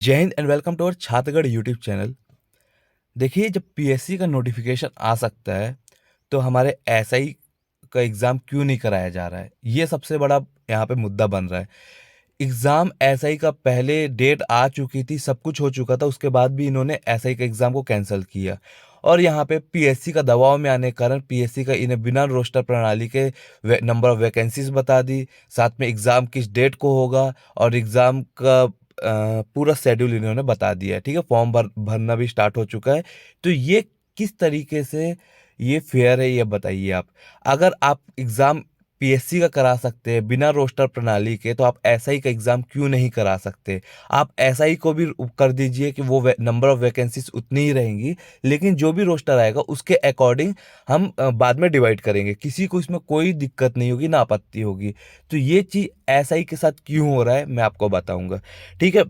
जय हिंद and welcome to our Chhatragarh YouTube channel. देखिए, जब पीएससी का नोटिफिकेशन आ सकता है तो हमारे एसआई का एग्ज़ाम क्यों नहीं कराया जा रहा है, ये सबसे बड़ा यहाँ पे मुद्दा बन रहा है। एग्ज़ाम एसआई का पहले डेट आ चुकी थी, सब कुछ हो चुका था, उसके बाद भी इन्होंने एसआई का एग्ज़ाम को कैंसिल किया और यहाँ पे पीएससी का दबाव में आने के कारण पीएससी का इन्हें बिना रोस्टर प्रणाली के नंबर ऑफ वैकेंसीज बता दी, साथ में एग्ज़ाम किस डेट को होगा और एग्ज़ाम का पूरा शेड्यूल इन्होंने बता दिया है। ठीक है, फॉर्म भरना भी स्टार्ट हो चुका है। तो ये किस तरीके से ये फेयर है, ये बताइए आप। अगर आप एग्ज़ाम पीएससी का करा सकते हैं बिना रोस्टर प्रणाली के, तो आप एसआई का एग्ज़ाम क्यों नहीं करा सकते? आप एसआई को भी कर दीजिए कि वो नंबर ऑफ वैकेंसीज उतनी ही रहेंगी, लेकिन जो भी रोस्टर आएगा उसके अकॉर्डिंग हम बाद में डिवाइड करेंगे। किसी को इसमें कोई दिक्कत नहीं होगी, ना आपत्ति होगी। तो ये चीज़ एसआई के साथ क्यों हो रहा है, मैं आपको बताऊंगा। ठीक है।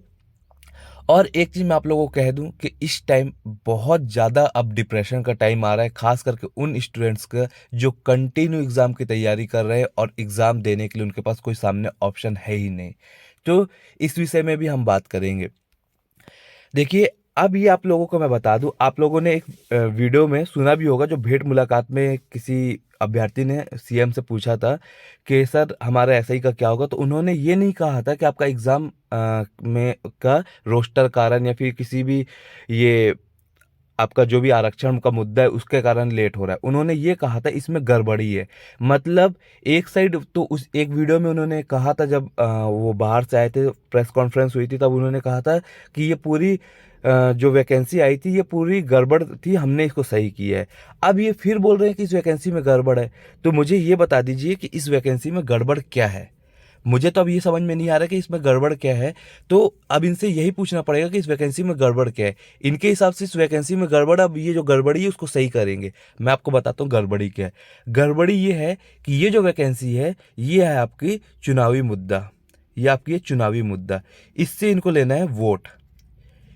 और एक चीज़ मैं आप लोगों को कह दूं कि इस टाइम बहुत ज़्यादा अब डिप्रेशन का टाइम आ रहा है, खास करके उन स्टूडेंट्स का जो कंटिन्यू एग्ज़ाम की तैयारी कर रहे हैं और एग्ज़ाम देने के लिए उनके पास कोई सामने ऑप्शन है ही नहीं। तो इस विषय में भी हम बात करेंगे। देखिए, अब ये आप लोगों को मैं बता दूं, आप लोगों ने एक वीडियो में सुना भी होगा, जो भेंट मुलाकात में किसी अभ्यर्थी ने सीएम से पूछा था कि सर हमारा एसआई का क्या होगा। तो उन्होंने ये नहीं कहा था कि आपका एग्ज़ाम में का रोस्टर कारण या फिर किसी भी ये आपका जो भी आरक्षण का मुद्दा है उसके कारण लेट हो रहा है। उन्होंने ये कहा था इसमें गड़बड़ी है। मतलब एक साइड तो उस एक वीडियो में उन्होंने कहा था, जब वो बाहर से आए थे, प्रेस कॉन्फ्रेंस हुई थी, तब उन्होंने कहा था कि ये पूरी जो वैकेंसी आई थी ये पूरी गड़बड़ थी, हमने इसको सही किया है। अब ये फिर बोल रहे हैं कि इस वैकेंसी में गड़बड़ है। तो मुझे ये बता दीजिए कि इस वैकेंसी में गड़बड़ क्या है। मुझे तो अब ये समझ में नहीं आ रहा कि इसमें गड़बड़ क्या है। तो अब इनसे यही पूछना पड़ेगा कि इस वैकेंसी में गड़बड़ क्या है। इनके हिसाब से इस वैकेंसी में गड़बड़, अब ये जो गड़बड़ी है उसको सही करेंगे। मैं आपको बताता हूँ गड़बड़ी क्या है। गड़बड़ी ये है कि ये जो वैकेंसी है ये है आपकी चुनावी मुद्दा। ये आपकी है चुनावी मुद्दा। इससे इनको लेना है वोट।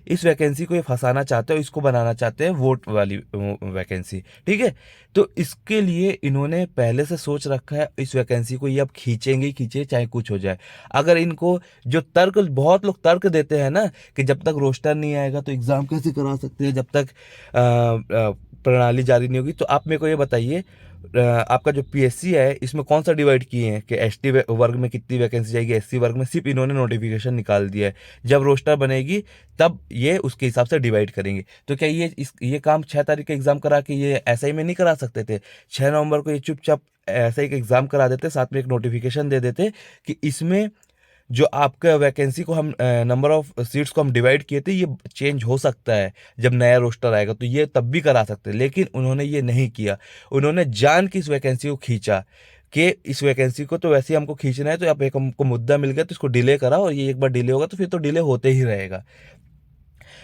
इस वैकेंसी को ये फंसाना चाहते हो, इसको बनाना चाहते हैं वोट वाली वैकेंसी। ठीक है। तो इसके लिए इन्होंने पहले से सोच रखा है, इस वैकेंसी को ये अब खींचेंगे ही खींचे, चाहे कुछ हो जाए। अगर इनको जो तर्क, बहुत लोग तर्क देते हैं ना कि जब तक रोस्टर नहीं आएगा तो एग्ज़ाम कैसे करा सकते हैं, जब तक प्रणाली जारी नहीं होगी। तो आप मेरे को ये बताइए, आपका जो पीएससी है इसमें कौन सा डिवाइड किए हैं कि एसटी वर्ग में कितनी वैकेंसी जाएगी, एससी वर्ग में? सिर्फ इन्होंने नोटिफिकेशन निकाल दिया है। जब रोस्टर बनेगी तब ये उसके हिसाब से डिवाइड करेंगे। तो क्या ये काम 6 तारीख का एग्जाम करा के ये एसआई में नहीं करा सकते थे? 6 नवंबर को ये चुपचाप एसआई का एग्जाम करा देते, साथ में एक नोटिफिकेशन दे देते कि इसमें जो आपका वैकेंसी को हम नंबर ऑफ सीट्स को हम डिवाइड किए थे, ये चेंज हो सकता है जब नया रोस्टर आएगा, तो ये तब भी करा सकते हैं। लेकिन उन्होंने ये नहीं किया। उन्होंने जान के इस वैकेंसी को खींचा कि इस वैकेंसी को तो वैसे ही हमको खींचना है, तो अब एक हमको मुद्दा मिल गया तो इसको डिले करा, और ये एक बार डिले होगा तो फिर तो डिले होते ही रहेगा।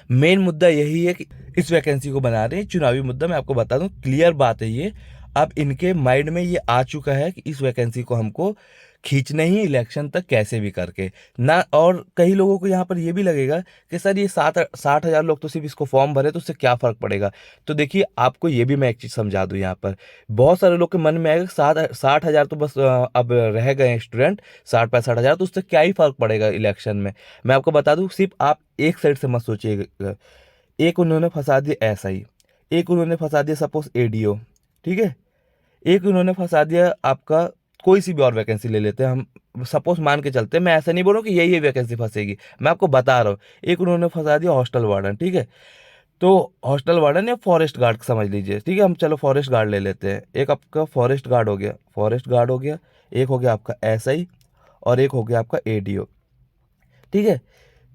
मेन मुद्दा यही है कि इस वैकेंसी को बना रहे हैं चुनावी मुद्दा। मैं आपको बता दूं, क्लियर बात है ये। अब इनके माइंड में ये आ चुका है कि इस वैकेंसी को हमको खींचना ही इलेक्शन तक कैसे भी करके ना। और कई लोगों को यहाँ पर ये भी लगेगा कि सर ये 60,000 लोग तो सिर्फ इसको फॉर्म भरे तो उससे क्या फ़र्क पड़ेगा। तो देखिए, आपको ये भी मैं एक चीज़ समझा दूँ यहाँ पर। बहुत सारे लोग के मन में आएगा 60,000 तो बस अब रह गए हैं स्टूडेंट, 60-65,000, तो उससे क्या ही फ़र्क पड़ेगा इलेक्शन में। मैं आपको बता दूँ, सिर्फ आप एक साइड से मत सोचिएगा। एक उन्होंने फंसा दिया एसआई, एक उन्होंने फंसा दिया सपोज एडीओ। ठीक है। एक उन्होंने फंसा दिया आपका, कोई सी भी और वैकेंसी ले लेते हैं हम, सपोज मान के चलते हैं, मैं ऐसा नहीं बोल रहा हूँ कि यही वैकेंसी फंसेगी, मैं आपको बता रहा हूँ। एक उन्होंने फंसा दिया हॉस्टल वार्डन। ठीक है। तो हॉस्टल वार्डन या फॉरेस्ट गार्ड समझ लीजिए। ठीक है, हम चलो फॉरेस्ट गार्ड ले लेते हैं। एक आपका फॉरेस्ट गार्ड हो गया, फॉरेस्ट गार्ड हो गया, एक हो गया आपका एसआई, और एक हो गया आपका एडीओ। ठीक है।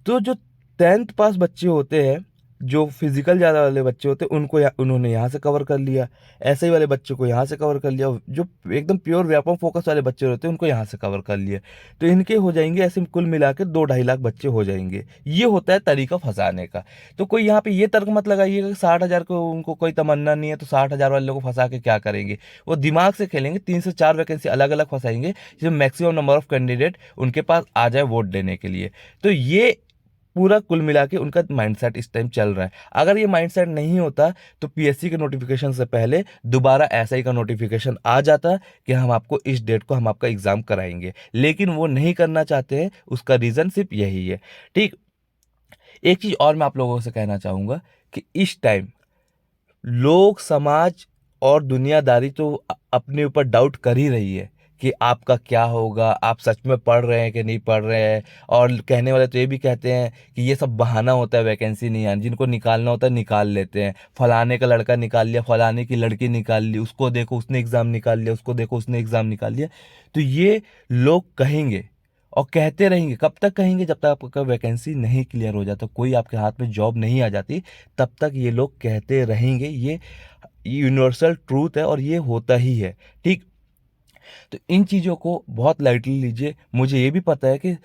तो जो 10th पास बच्चे होते हैं, जो फिजिकल ज़्यादा वाले बच्चे होते हैं, उनको उन्होंने यहाँ से कवर कर लिया। ऐसे ही वाले बच्चों को यहाँ से कवर कर लिया। जो एकदम प्योर व्यापम फोकस वाले बच्चे होते हैं उनको यहाँ से कवर कर लिया। तो इनके हो जाएंगे ऐसे कुल मिला के 2-2.5 लाख बच्चे हो जाएंगे। ये होता है तरीका फंसाने का। तो कोई यहाँ पे ये तर्क मत लगाइएगा कि 60,000 को उनको कोई तमन्ना नहीं है तो 60,000 वाले लोगों को फंसा के क्या करेंगे। वो दिमाग से खेलेंगे, 3 से 4 वैकेंसी अलग अलग फंसाएंगे, जिसमें मैक्सिमम नंबर ऑफ कैंडिडेट उनके पास आ जाए वोट देने के लिए। तो ये पूरा कुल मिला के उनका माइंडसेट इस टाइम चल रहा है। अगर ये माइंडसेट नहीं होता तो पीएससी के नोटिफिकेशन से पहले दोबारा एसआई का नोटिफिकेशन आ जाता कि हम आपको इस डेट को हम आपका एग्जाम कराएंगे। लेकिन वो नहीं करना चाहते हैं, उसका रीजन सिर्फ यही है। ठीक। एक चीज़ और मैं आप लोगों से कहना चाहूँगा कि इस टाइम लोग, समाज और दुनियादारी तो अपने ऊपर डाउट कर ही रही है कि आपका क्या होगा, आप सच में पढ़ रहे हैं कि नहीं पढ़ रहे हैं। और कहने वाले तो ये भी कहते हैं कि ये सब बहाना होता है, वैकेंसी नहीं आनी, जिनको निकालना होता है निकाल लेते हैं। फलाने का लड़का निकाल लिया, फलाने की लड़की निकाल ली, उसको देखो उसने एग्ज़ाम निकाल लिया, उसको देखो उसने एग्ज़ाम निकाल लिया। तो ये लोग कहेंगे और कहते रहेंगे। कब तक कहेंगे? जब तक आपका वैकेंसी नहीं क्लियर हो जाता, कोई आपके हाथ में जॉब नहीं आ जाती, तब तक ये लोग कहते रहेंगे। ये यूनिवर्सल ट्रूथ है और ये होता ही है, ठीक। तो इन चीज़ों को बहुत लाइटली लीजिए। मुझे ये भी पता है कि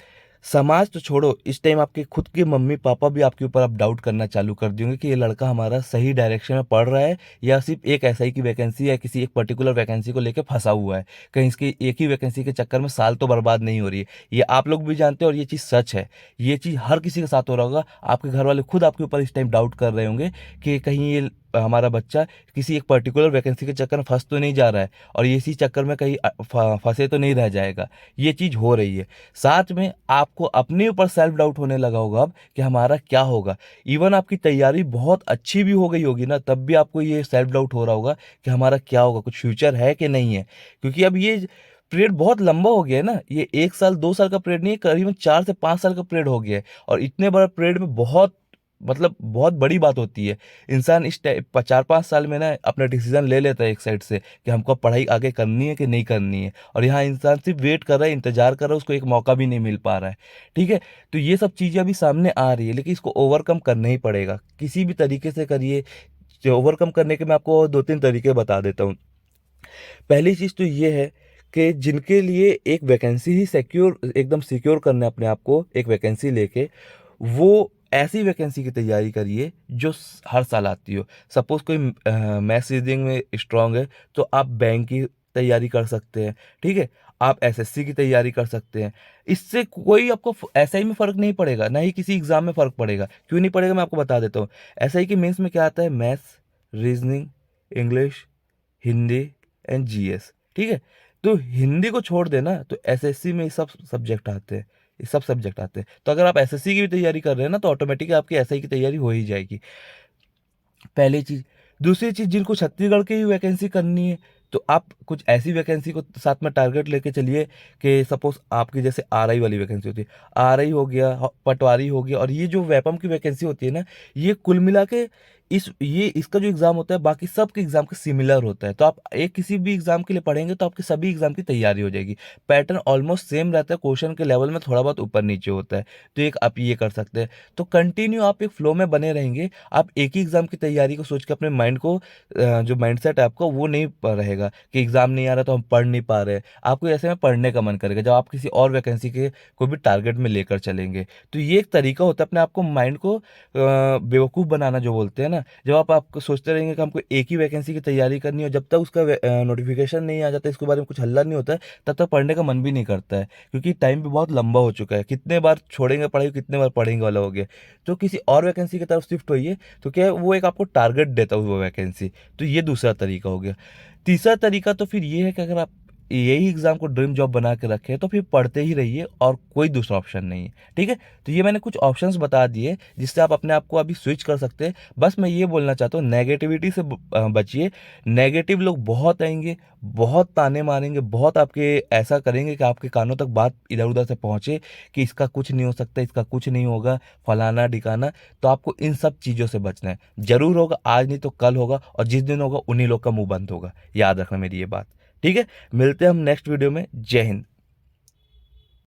समाज तो छोड़ो, इस टाइम आपके खुद के मम्मी पापा भी आपके ऊपर अब डाउट करना चालू कर देंगे कि ये लड़का हमारा सही डायरेक्शन में पढ़ रहा है या सिर्फ एक एसआई की वैकेंसी या किसी एक पर्टिकुलर वैकेंसी को लेकर फंसा हुआ है। कहीं इसकी एक ही वैकेंसी के चक्कर में साल तो बर्बाद नहीं हो रही है। ये आप लोग भी जानते हैं और ये चीज़ सच है। ये चीज़ हर किसी के साथ हो रहा होगा। आपके घर वाले खुद आपके ऊपर इस टाइम डाउट कर रहे होंगे कि कहीं ये हमारा बच्चा किसी एक पर्टिकुलर वैकेंसी के चक्कर में फंस तो नहीं जा रहा है और ये इसी चक्कर में कहीं फंसे तो नहीं रह जाएगा। ये चीज़ हो रही है। साथ में आपको अपने ऊपर सेल्फ डाउट होने लगा होगा अब कि हमारा क्या होगा। इवन आपकी तैयारी बहुत अच्छी भी हो गई होगी ना, तब भी आपको ये सेल्फ डाउट हो रहा होगा कि हमारा क्या होगा, कुछ फ्यूचर है कि नहीं है। क्योंकि अब ये पीरियड बहुत लंबा हो गया है ना। ये 1 साल 2 साल का पीरियड नहीं है, करीबन 4 से 5 साल का पीरियड हो गया है। और इतने बड़ा पीरियड में बहुत मतलब बहुत बड़ी बात होती है। इंसान इस टाइम 4-5 साल में ना अपना डिसीजन ले लेता है एक साइड से कि हमको पढ़ाई आगे करनी है कि नहीं करनी है। और यहाँ इंसान सिर्फ वेट कर रहा है, इंतजार कर रहा है, उसको एक मौका भी नहीं मिल पा रहा है। ठीक है? तो ये सब चीज़ें अभी सामने आ रही है, लेकिन इसको ओवरकम करना ही पड़ेगा, किसी भी तरीके से करिए। जो ओवरकम करने के मैं आपको 2-3 तरीके बता देता हूँ। पहली चीज़ तो ये है कि जिनके लिए एक वैकेंसी ही सिक्योर, एकदम सिक्योर करना है अपने आप को एक वैकेंसी लेके, वो ऐसी वैकेंसी की तैयारी करिए जो हर साल आती हो। सपोज़ कोई मैथ्स रीजनिंग में स्ट्रांग है, तो आप बैंक की तैयारी कर सकते हैं, ठीक है? आप एसएससी की तैयारी कर सकते हैं। इससे कोई आपको एसआई में फ़र्क नहीं पड़ेगा, ना ही किसी एग्ज़ाम में फ़र्क पड़ेगा। क्यों नहीं पड़ेगा, मैं आपको बता देता हूँ। एसआई के मेंस में क्या आता है? Maths, reasoning, English, Hindi and GS, ठीक है। तो हिंदी को छोड़ देना तो एसएससी में ये सब सब्जेक्ट आते हैं, ये सब सब्जेक्ट आते हैं। तो अगर आप एसएससी की भी तैयारी कर रहे हैं ना, तो ऑटोमेटिक आपकी एसआई की तैयारी हो ही जाएगी। पहली चीज़। दूसरी चीज़, जिनको छत्तीसगढ़ की ही वैकेंसी करनी है, तो आप कुछ ऐसी वैकेंसी को साथ में टारगेट लेके चलिए कि सपोज़ आपकी जैसे आरआई वाली वैकेंसी होती है, आरआई हो गया, पटवारी हो गया, और ये जो वेपम की वैकेंसी होती है ना, ये कुल मिला के इसका जो एग्ज़ाम होता है बाकी सब के एग्ज़ाम के सिमिलर होता है। तो आप एक किसी भी एग्ज़ाम के लिए पढ़ेंगे तो आपके सभी एग्ज़ाम की तैयारी हो जाएगी। पैटर्न ऑलमोस्ट सेम रहता है, क्वेश्चन के लेवल में थोड़ा बहुत ऊपर नीचे होता है। तो एक आप ये कर सकते हैं। तो कंटिन्यू आप एक फ्लो में बने रहेंगे। आप एक ही एग्ज़ाम की तैयारी को सोच के अपने माइंड को जो माइंडसेट है आपका, वो नहीं रहेगा कि एग्ज़ाम नहीं आ रहा तो हम पढ़ नहीं पा रहे हैं। आपको ऐसे में पढ़ने का मन करेगा जब आप किसी और वैकेंसी के कोई भी टारगेट में लेकर चलेंगे। तो ये एक तरीका होता है अपने आप को, माइंड को बेवकूफ़ बनाना जो बोलते हैं ना। जब आपको सोचते रहेंगे कि हमको एक ही वैकेंसी की तैयारी करनी है, जब तक उसका नोटिफिकेशन नहीं आ जाता, इसके बारे में कुछ हल्ला नहीं होता है, तब तक पढ़ने का मन भी नहीं करता है। क्योंकि टाइम भी बहुत लंबा हो चुका है। कितने बार छोड़ेंगे पढ़ाई, कितने बार पढ़ेंगे वाला हो गया। तो किसी और वैकेंसी की तरफ शिफ्ट होइए, तो क्या है, वो एक आपको टारगेट देता है वो वैकेंसी। तो ये दूसरा तरीका हो गया। तीसरा तरीका तो फिर ये है कि अगर आप यही एग्ज़ाम को ड्रीम जॉब बना के रखे हैं, तो फिर पढ़ते ही रहिए और कोई दूसरा ऑप्शन नहीं है, ठीक है। तो ये मैंने कुछ ऑप्शंस बता दिए जिससे आप अपने आप को अभी स्विच कर सकते हैं। बस मैं ये बोलना चाहता हूँ, नेगेटिविटी से बचिए। नेगेटिव लोग बहुत आएंगे, बहुत ताने मारेंगे, बहुत आपके ऐसा करेंगे कि आपके कानों तक बात इधर उधर से पहुँचे कि इसका कुछ नहीं हो सकता, इसका कुछ नहीं होगा, फलाना ढिकाना। तो आपको इन सब चीज़ों से बचना है। ज़रूर होगा, आज नहीं तो कल होगा, और जिस दिन होगा उन्हीं लोग का मुंह बंद होगा। याद रखना मेरी ये बात, ठीक है। मिलते हैं हम नेक्स्ट वीडियो में। जय हिंद।